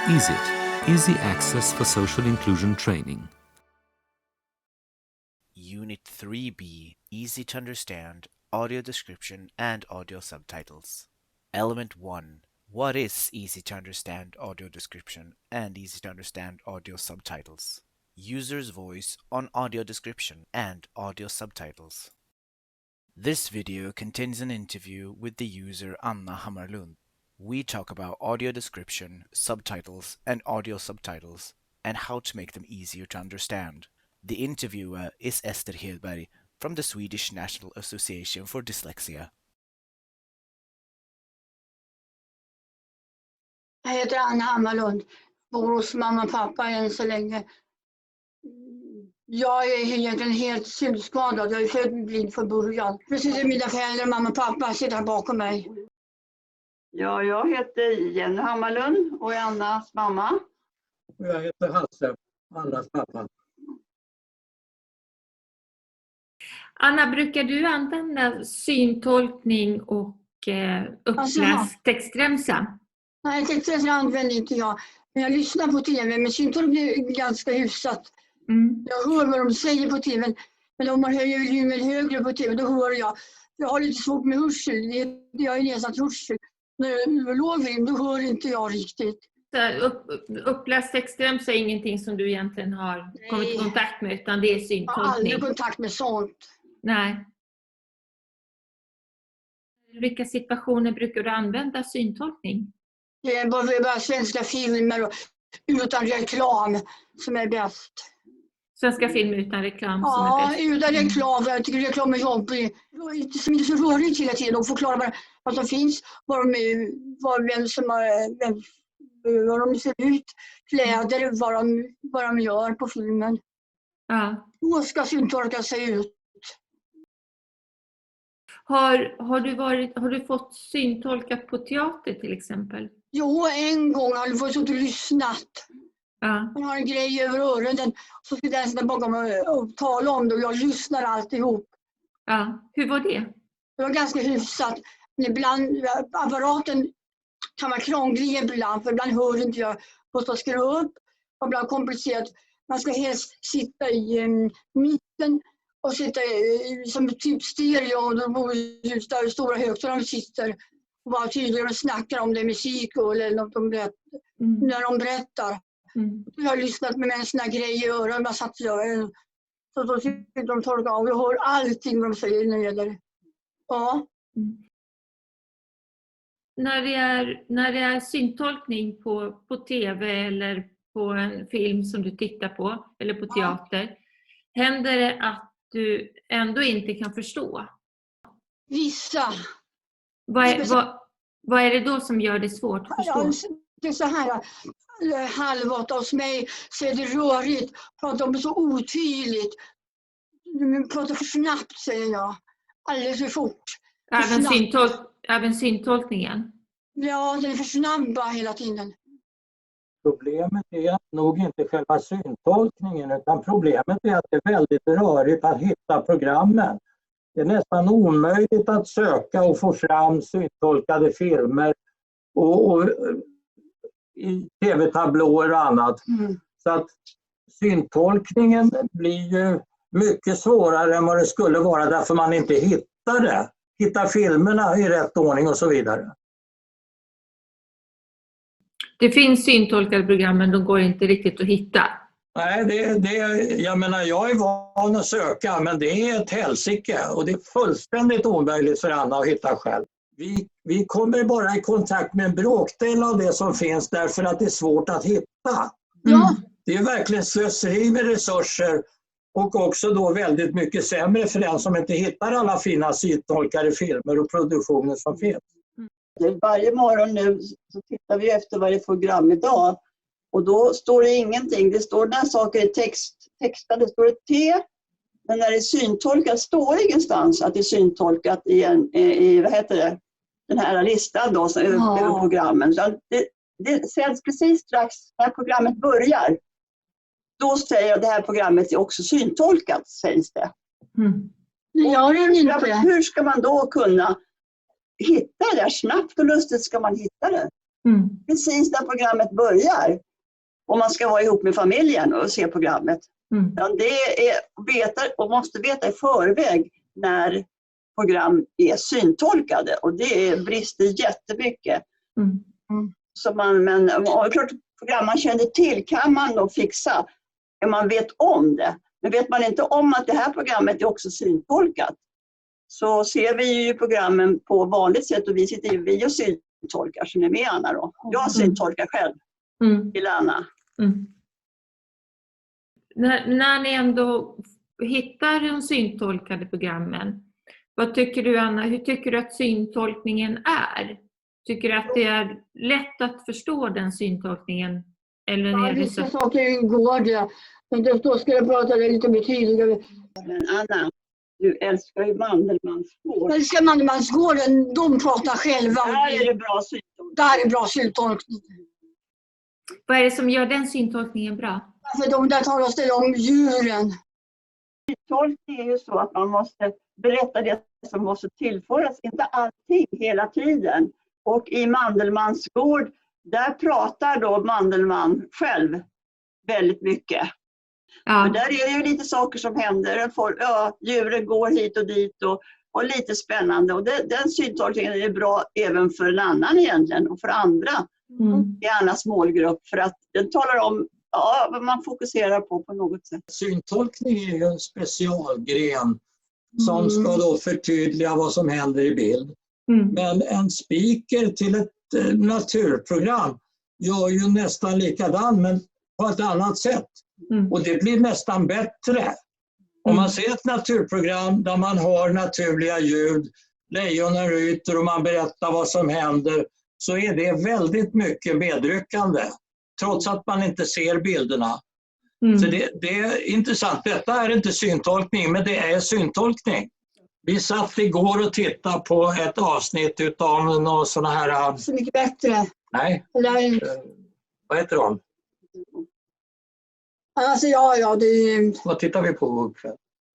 EASIT, Easy Access for Social Inclusion Training. Unit 3B, Easy to Understand, Audio Description and Audio Subtitles. Element 1. What is easy to understand audio description and easy to understand audio subtitles? User's voice on audio description and audio subtitles. This video contains an interview with the user Anna Hammarlund. We talk about audio description, subtitles, and audio subtitles, and how to make them easier to understand. The interviewer is Ester Hedberg from the Swedish National Association for Dyslexia. Jag heter Anna Hammarlund, bor hos mamma och pappa än så länge. Jag är egentligen helt synskadad, jag är född blind från början. Precis som mina föräldrar, mamma och pappa, sitter här bakom mig. Ja, jag heter Jenny Hammarlund och är Annas mamma. Och jag heter Hasse, Annas pappa. Anna, brukar du använda syntolkning och uppläst textremsa? Nej, textremsa använder inte jag. Men jag lyssnar på tv, men syntolkning är ganska hyfsat. Jag hör vad de säger på tv, men om man höjer volymen högre på tv, då hör jag. Jag har lite svårt med hörsel, jag är nedsatt hörsel. När det är låg volym, då hör inte jag riktigt. Uppläst textremsa är ingenting som du egentligen har kommit i kontakt med, utan det är syntolkning. Jag har aldrig kontakt med sånt. Nej. I vilka situationer brukar du använda syntolkning? Det är bara svenska filmer och utan reklam som är bäst. Svenska filmer utan reklam som är bäst? Ja, utan reklam. Jag tycker reklam är jobbig. Som inte så rörigt hela tiden. De förklarar vad som finns, vad de ser ut, kläder, vad de gör på filmen. Ja. Då ska syntolka se ut. Har du fått syntolkat på teater till exempel? Jo, en gång har jag fått och lyssnat. Ja. Man har en grej över öronen, så ska den sitta bakom och tala om det och jag lyssnar alltihop. Ja, hur var det? Det var ganska hyfsat. Men ibland, apparaten kan vara krånglig ibland, för ibland hör inte jag vad som ska upp. Och ibland komplicerat. Man ska helst sitta i mitten och sitta som typ stereo, och då bor stora högtalare sitter och bara tydligen snackar om det, musik eller något när de berättar. Jag har lyssnat med en sån här grej i öronen, så då sitter de och tolkar och jag hör allting de säger när det gäller. Ja. När det är syntolkning på tv eller på en film som du tittar på eller på teater, händer det att du ändå inte kan förstå? Vissa. Vad är det då som gör det svårt att förstå? Ja, det är så här, halvåt hos mig så är det rörigt, pratar om så otydligt. Du pratar för snabbt, säger jag. Alldeles för fort. Även syntolkningen? Ja, den är för snabba hela tiden. Problemet är nog inte själva syntolkningen, utan problemet är att det är väldigt rörigt att hitta programmen. Det är nästan omöjligt att söka och få fram syntolkade filmer och i tv-tablåer och annat. Så att syntolkningen blir ju mycket svårare än vad det skulle vara, därför man inte hittar filmerna i rätt ordning och så vidare. Det finns syntolkade program, men de går inte riktigt att hitta. Nej, jag menar, jag är van att söka, men det är ett helsike och det är fullständigt omöjligt för Anna att hitta själv. Vi kommer bara i kontakt med en bråkdel av det som finns därför att det är svårt att hitta. Ja. Det är verkligen slöseri med resurser och också då väldigt mycket sämre för den som inte hittar alla fina syntolkade filmer och produktioner som finns. Varje morgon nu så tittar vi efter varje program idag och då står det ingenting. Det står när saker är textade, det står ett T, men när det är syntolkat står det ingenstans att det är syntolkat i vad heter det? Den här listan då över programmen. Så det sägs precis strax när programmet börjar. Då säger jag att det här programmet är också syntolkat, sägs det. Hur ska man då kunna hitta det där? Snabbt och lustigt ska man hitta det. Precis när programmet börjar. Om man ska vara ihop med familjen och se programmet. Det är och måste veta i förväg när program är syntolkade. Och det brister jättemycket. Så men klart, program man känner till kan man då fixa. Om man vet om det. Men vet man inte om att det här programmet är också syntolkat. Så ser vi ju programmen på vanligt sätt och vi sitter ju och syntolkar som är med Anna då. Jag syntolkar själv till Anna. När ni ändå hittar de syntolkade programmen, vad tycker du Anna, hur tycker du att syntolkningen är? Tycker du att det är lätt att förstå den syntolkningen? Eller är det vissa saker går det. Men då ska jag prata lite mer tydligare. Men Anna, du älskar ju Mandelmannsgård. Jag älskar Mandelmannsgården, de pratar själva. Där är det bra syntolkning. Där är bra syntolkning. Vad är det som gör den syntolkningen bra? För de där talas det om djuren. Syntolkning är ju så att man måste berätta det som måste tillföras, inte allting hela tiden. Och i Mandelmannsgård, där pratar då Mandelmann själv väldigt mycket. Ja. Men där är det ju lite saker som händer. Djuren går hit och dit och lite spännande. Och den syntolkningen är bra även för en annan egentligen och för andra i Annas målgrupp. För att den talar om vad man fokuserar på något sätt. Syntolkning är ju en specialgren som ska då förtydliga vad som händer i bild. Men en speaker till ett naturprogram gör ju nästan likadan men på ett annat sätt. Och det blir nästan bättre. Om man ser ett naturprogram där man har naturliga ljud, lejonen ryter och man berättar vad som händer, så är det väldigt mycket medryckande. Trots att man inte ser bilderna. Så det är intressant. Detta är inte syntolkning, men det är syntolkning. Vi satt igår och tittade på ett avsnitt utav några sådana här... Så mycket bättre. Nej. Eller... Vad heter de? Alltså det... Vad tittar vi på?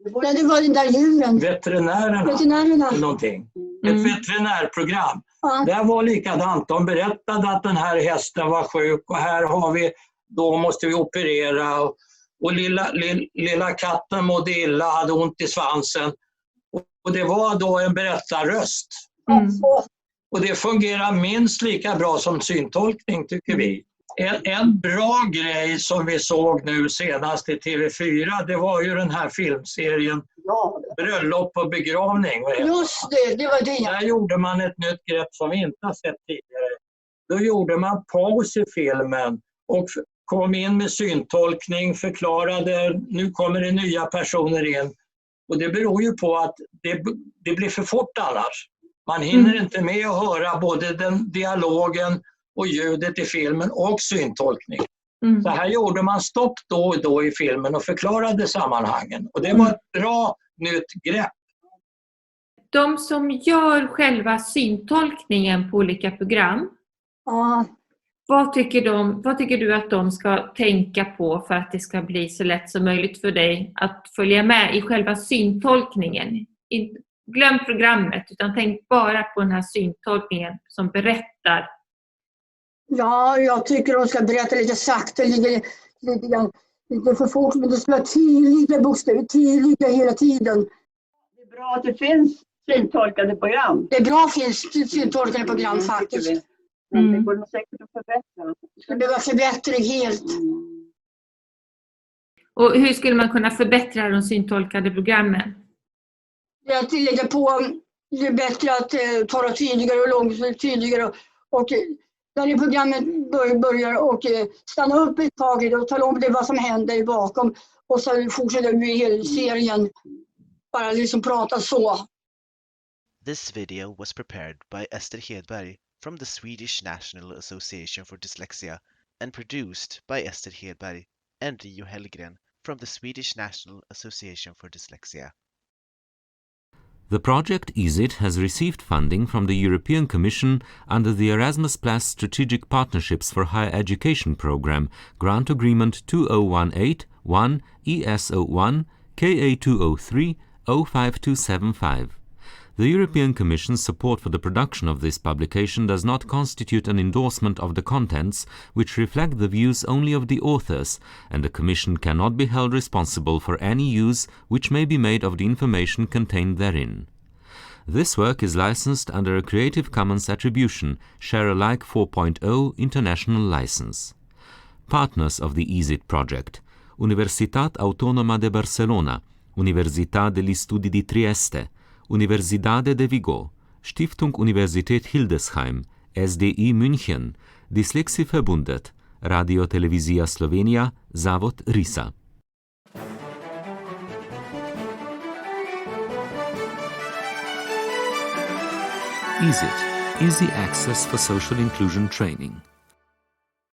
Det var den där djuren. Veterinärerna. Någonting. Ett veterinärprogram. Ja. Det var likadant. De berättade att den här hästen var sjuk och här har vi, då måste vi operera. Och lilla katten mådde illa, hade ont i svansen. Och det var då en berättarröst. Och det fungerar minst lika bra som syntolkning tycker vi. En bra grej som vi såg nu senast i TV4, det var ju den här filmserien Bröllop och begravning. Just det var det. Där gjorde man ett nytt grepp som vi inte har sett tidigare. Då gjorde man paus i filmen och kom in med syntolkning, förklarade, nu kommer det nya personer in. Och det beror ju på att det blir för fort annars. Man hinner inte med att höra både den dialogen och ljudet i filmen och syntolkning. Så här gjorde man stopp då och då i filmen och förklarade sammanhangen. Och det var ett bra nytt grepp. De som gör själva syntolkningen på olika program, vad tycker du att de ska tänka på för att det ska bli så lätt som möjligt för dig att följa med i själva syntolkningen? Glöm programmet, utan tänk bara på den här syntolkningen som berättar. Ja, jag tycker de ska berätta lite sakta, lite för fort, men det ska vara tydliga bokstäver, tydliga hela tiden. Det är bra att det finns syntolkade program. Det är bra att det finns syntolkade program faktiskt. Men det går nog säkert att förbättra. Det behöver förbättring helt. Och hur skulle man kunna förbättra de syntolkade programmen? Jag lägger på, det är bättre att tala tydligare och långsamt tydligare. Och när programmet börjar och stanna upp ett tag och tala om vad som händer bakom. Och så fortsätter vi hela serien. Bara liksom prata så. This video was prepared by Esther Hedberg from the Swedish National Association for Dyslexia and produced by Esther Hedberg and Rio Hellgren from the Swedish National Association for Dyslexia. The project EASIT has received funding from the European Commission under the Erasmus Plus Strategic Partnerships for Higher Education Programme, Grant Agreement 2018-1 ES01 KA203 05275. The European Commission's support for the production of this publication does not constitute an endorsement of the contents, which reflect the views only of the authors, and the Commission cannot be held responsible for any use which may be made of the information contained therein. This work is licensed under a Creative Commons Attribution, Share Alike 4.0 International License. Partners of the EASIT project: Universitat Autónoma de Barcelona, Università degli Studi di Trieste, Universidade de Vigo, Stiftung Universität Hildesheim, SDI München, Dyslexie-Verbundet, Radio Televizija Slovenija, Zavod RISA. EASIT, Easy Access for Social Inclusion Training.